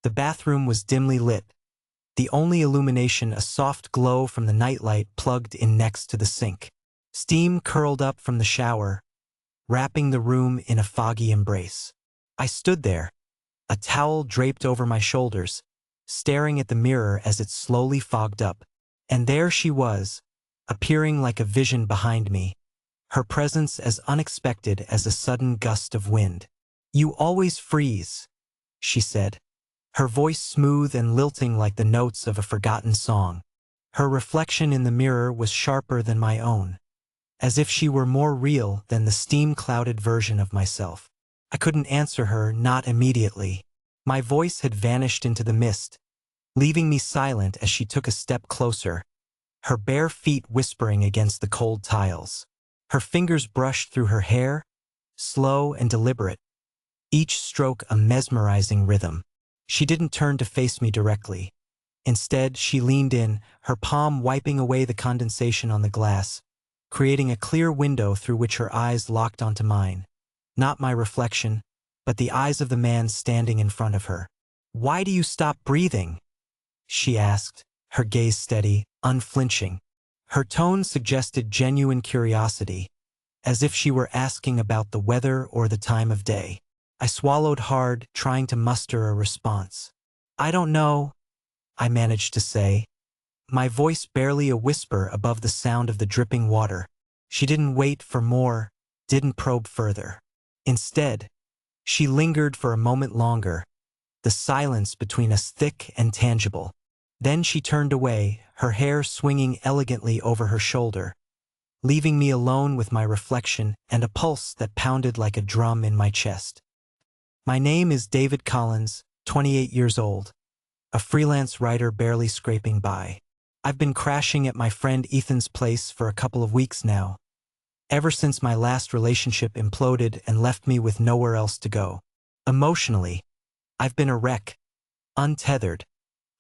The bathroom was dimly lit, the only illumination a soft glow from the nightlight plugged in next to the sink. Steam curled up from the shower, wrapping the room in a foggy embrace. I stood there, a towel draped over my shoulders, staring at the mirror as it slowly fogged up. And there she was, appearing like a vision behind me, her presence as unexpected as a sudden gust of wind. "You always freeze," she said, her voice smooth and lilting like the notes of a forgotten song. Her reflection in the mirror was sharper than my own, as if she were more real than the steam-clouded version of myself. I couldn't answer her, not immediately. My voice had vanished into the mist, leaving me silent as she took a step closer, her bare feet whispering against the cold tiles. Her fingers brushed through her hair, slow and deliberate, each stroke a mesmerizing rhythm. She didn't turn to face me directly. Instead, she leaned in, her palm wiping away the condensation on the glass, creating a clear window through which her eyes locked onto mine. Not my reflection, but the eyes of the man standing in front of her. "Why do you stop breathing?" she asked, her gaze steady, unflinching. Her tone suggested genuine curiosity, as if she were asking about the weather or the time of day. I swallowed hard, trying to muster a response. "I don't know," I managed to say, my voice barely a whisper above the sound of the dripping water. She didn't wait for more, didn't probe further. Instead, she lingered for a moment longer, the silence between us thick and tangible. Then she turned away, her hair swinging elegantly over her shoulder, leaving me alone with my reflection and a pulse that pounded like a drum in my chest. "My name is David Collins, 28 years old, a freelance writer barely scraping by. I've been crashing at my friend Ethan's place for a couple of weeks now, ever since my last relationship imploded and left me with nowhere else to go. Emotionally, I've been a wreck, untethered,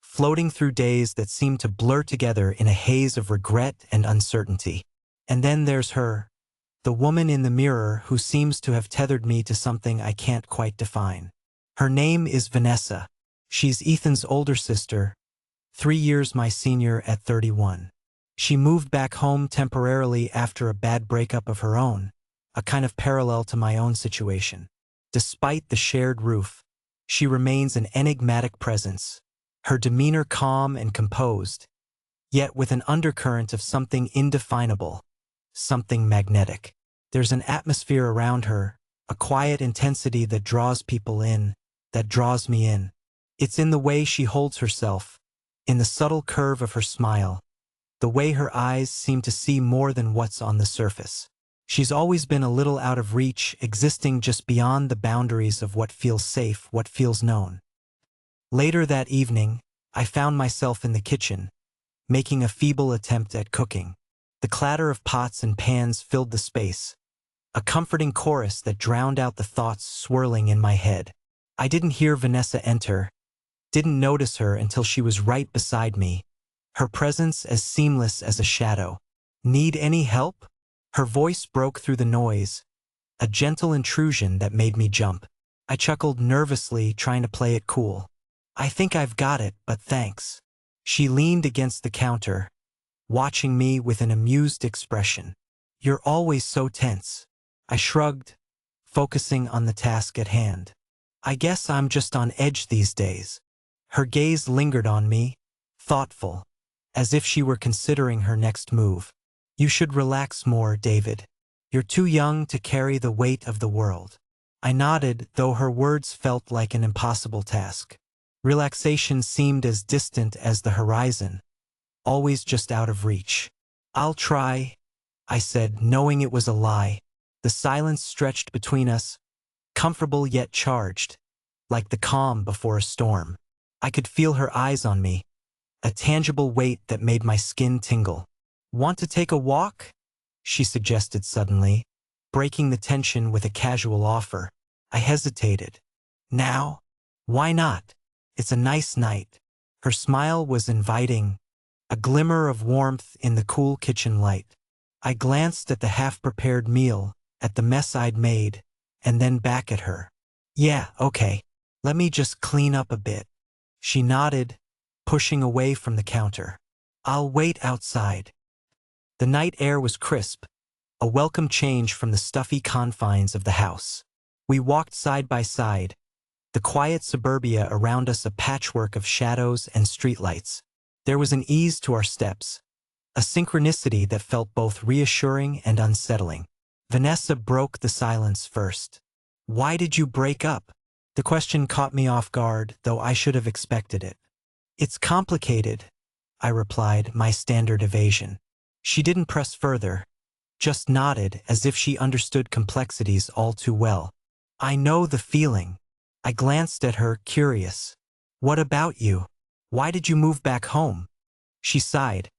floating through days that seem to blur together in a haze of regret and uncertainty. And then there's her, the woman in the mirror who seems to have tethered me to something I can't quite define. Her name is Vanessa. She's Ethan's older sister, 3 years my senior at 31. She moved back home temporarily after a bad breakup of her own, a kind of parallel to my own situation. Despite the shared roof, she remains an enigmatic presence, her demeanor calm and composed, yet with an undercurrent of something indefinable, something magnetic. There's an atmosphere around her, a quiet intensity that draws people in, that draws me in. It's in the way she holds herself, in the subtle curve of her smile, the way her eyes seem to see more than what's on the surface. She's always been a little out of reach, existing just beyond the boundaries of what feels safe, what feels known. Later that evening, I found myself in the kitchen, making a feeble attempt at cooking. The clatter of pots and pans filled the space, a comforting chorus that drowned out the thoughts swirling in my head. I didn't hear Vanessa enter, didn't notice her until she was right beside me, her presence as seamless as a shadow. "Need any help?" Her voice broke through the noise, a gentle intrusion that made me jump. I chuckled nervously, trying to play it cool. "I think I've got it, but thanks." She leaned against the counter, watching me with an amused expression. "You're always so tense." I shrugged, focusing on the task at hand. "I guess I'm just on edge these days." Her gaze lingered on me, thoughtful, as if she were considering her next move. "You should relax more, David. You're too young to carry the weight of the world." I nodded, though her words felt like an impossible task. Relaxation seemed as distant as the horizon, always just out of reach. "I'll try," I said, knowing it was a lie. The silence stretched between us, comfortable yet charged, like the calm before a storm. I could feel her eyes on me, a tangible weight that made my skin tingle. "Want to take a walk?" she suggested suddenly, breaking the tension with a casual offer. I hesitated. "Now? Why not? It's a nice night." Her smile was inviting, a glimmer of warmth in the cool kitchen light. I glanced at the half-prepared meal, at the mess I'd made, and then back at her. "Yeah, okay. Let me just clean up a bit." She nodded, pushing away from the counter. I'll wait outside. The night air was crisp, a welcome change from the stuffy confines of the house. We walked side by side, the quiet suburbia around us a patchwork of shadows and streetlights. There was an ease to our steps, a synchronicity that felt both reassuring and unsettling. Vanessa broke the silence first. Why did you break up? The question caught me off guard, though I should have expected it. It's complicated, I replied, my standard evasion. She didn't press further, just nodded as if she understood complexities all too well. I know the feeling. I glanced at her, curious. What about you? Why did you move back home? She sighed,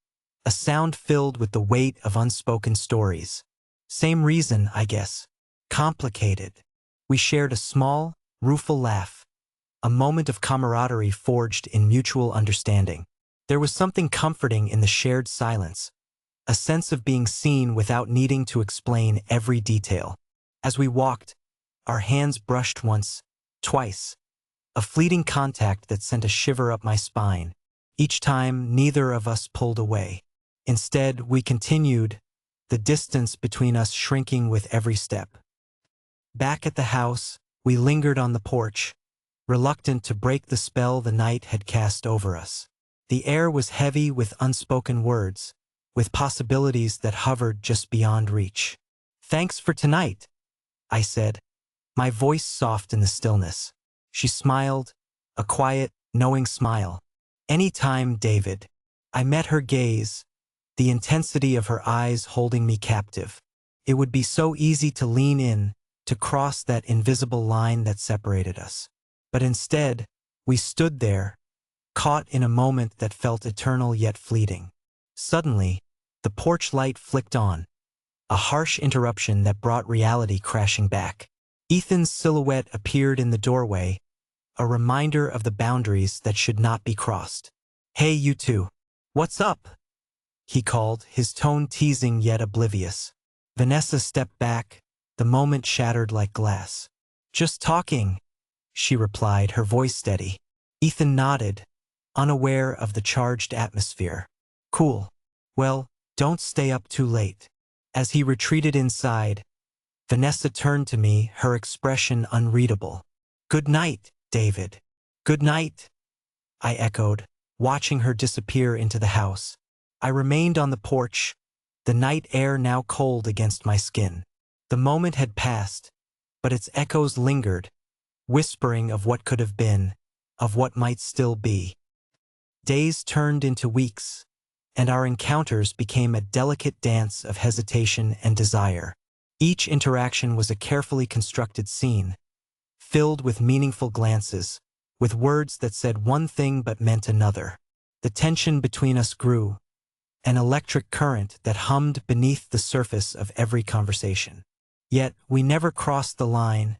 a sound filled with the weight of unspoken stories. Same reason, I guess. Complicated. We shared a small, rueful laugh, a moment of camaraderie forged in mutual understanding. There was something comforting in the shared silence, a sense of being seen without needing to explain every detail. As we walked, our hands brushed once, twice, a fleeting contact that sent a shiver up my spine. Each time, neither of us pulled away. Instead, we continued, the distance between us shrinking with every step. Back at the house, we lingered on the porch, reluctant to break the spell the night had cast over us. The air was heavy with unspoken words, with possibilities that hovered just beyond reach. Thanks for tonight, I said, my voice soft in the stillness. She smiled, a quiet, knowing smile. Anytime, David. I met her gaze, the intensity of her eyes holding me captive. It would be so easy to lean in, to cross that invisible line that separated us. But instead, we stood there, caught in a moment that felt eternal yet fleeting. Suddenly, the porch light flicked on, a harsh interruption that brought reality crashing back. Ethan's silhouette appeared in the doorway, a reminder of the boundaries that should not be crossed. Hey, you two. What's up? He called, his tone teasing yet oblivious. Vanessa stepped back, the moment shattered like glass. Just talking, she replied, her voice steady. Ethan nodded, unaware of the charged atmosphere. Cool. Well, don't stay up too late. As he retreated inside, Vanessa turned to me, her expression unreadable. Good night, David. Good night, I echoed, watching her disappear into the house. I remained on the porch, the night air now cold against my skin. The moment had passed, but its echoes lingered, whispering of what could have been, of what might still be. Days turned into weeks, and our encounters became a delicate dance of hesitation and desire. Each interaction was a carefully constructed scene, filled with meaningful glances, with words that said one thing but meant another. The tension between us grew, an electric current that hummed beneath the surface of every conversation. Yet we never crossed the line,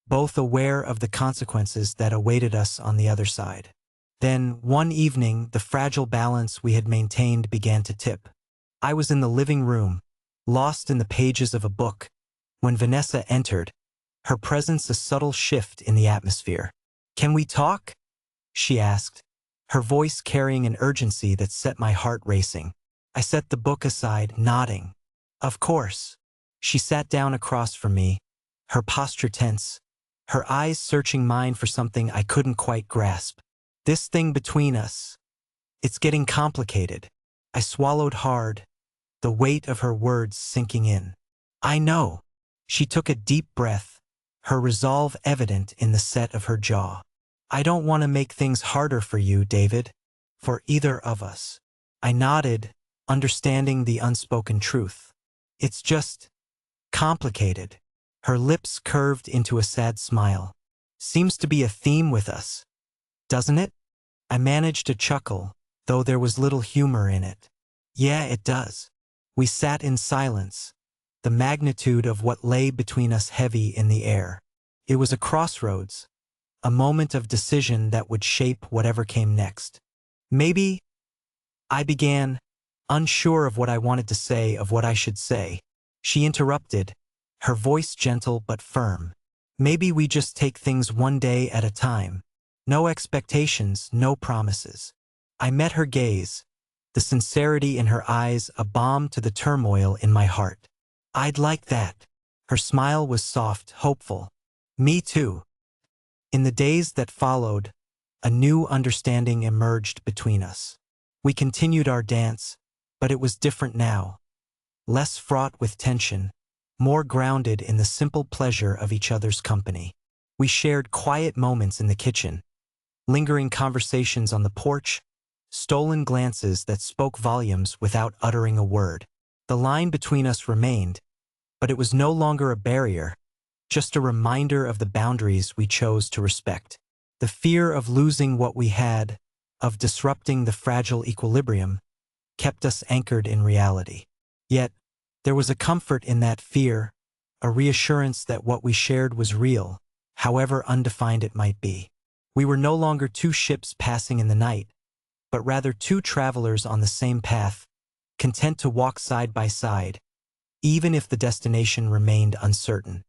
both aware of the consequences that awaited us on the other side. Then, one evening, the fragile balance we had maintained began to tip. I was in the living room, lost in the pages of a book, when Vanessa entered, her presence a subtle shift in the atmosphere. Can we talk? She asked, her voice carrying an urgency that set my heart racing. I set the book aside, nodding. Of course. She sat down across from me, her posture tense, her eyes searching mine for something I couldn't quite grasp. This thing between us, it's getting complicated. I swallowed hard, the weight of her words sinking in. I know. She took a deep breath, her resolve evident in the set of her jaw. I don't want to make things harder for you, David. For either of us. I nodded, understanding the unspoken truth. It's just complicated. Her lips curved into a sad smile. Seems to be a theme with us, doesn't it? I managed to chuckle, though there was little humor in it. Yeah, it does. We sat in silence, the magnitude of what lay between us heavy in the air. It was a crossroads, a moment of decision that would shape whatever came next. Maybe, I began, unsure of what I wanted to say, of what I should say. She interrupted, her voice gentle but firm. Maybe we just take things one day at a time. No expectations, no promises. I met her gaze, the sincerity in her eyes a balm to the turmoil in my heart. I'd like that. Her smile was soft, hopeful. Me too. In the days that followed, a new understanding emerged between us. We continued our dance, but it was different now. Less fraught with tension, more grounded in the simple pleasure of each other's company. We shared quiet moments in the kitchen, lingering conversations on the porch, stolen glances that spoke volumes without uttering a word. The line between us remained, but it was no longer a barrier, just a reminder of the boundaries we chose to respect. The fear of losing what we had, of disrupting the fragile equilibrium, kept us anchored in reality. Yet, there was a comfort in that fear, a reassurance that what we shared was real, however undefined it might be. We were no longer two ships passing in the night, but rather two travelers on the same path, content to walk side by side, even if the destination remained uncertain.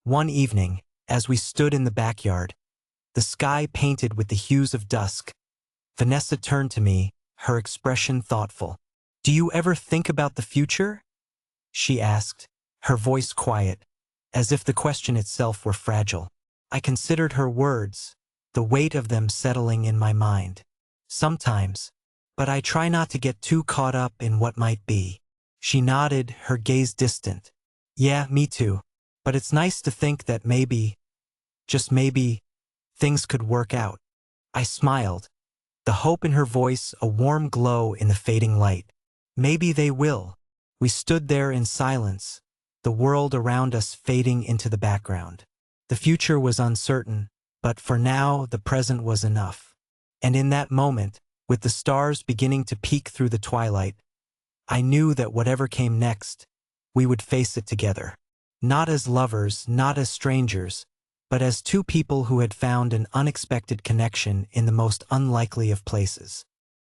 One evening, as we stood in the backyard, the sky painted with the hues of dusk, Vanessa turned to me, her expression thoughtful. "Do you ever think about the future?" she asked, her voice quiet, as if the question itself were fragile. I considered her words, the weight of them settling in my mind. "Sometimes, but I try not to get too caught up in what might be." She nodded, her gaze distant. "Yeah, me too. But it's nice to think that maybe, just maybe, things could work out." I smiled, the hope in her voice a warm glow in the fading light. "Maybe they will." We stood there in silence, the world around us fading into the background. The future was uncertain, but for now the present was enough. And in that moment, with the stars beginning to peek through the twilight, I knew that whatever came next, we would face it together. Not as lovers, not as strangers, but as two people who had found an unexpected connection in the most unlikely of places.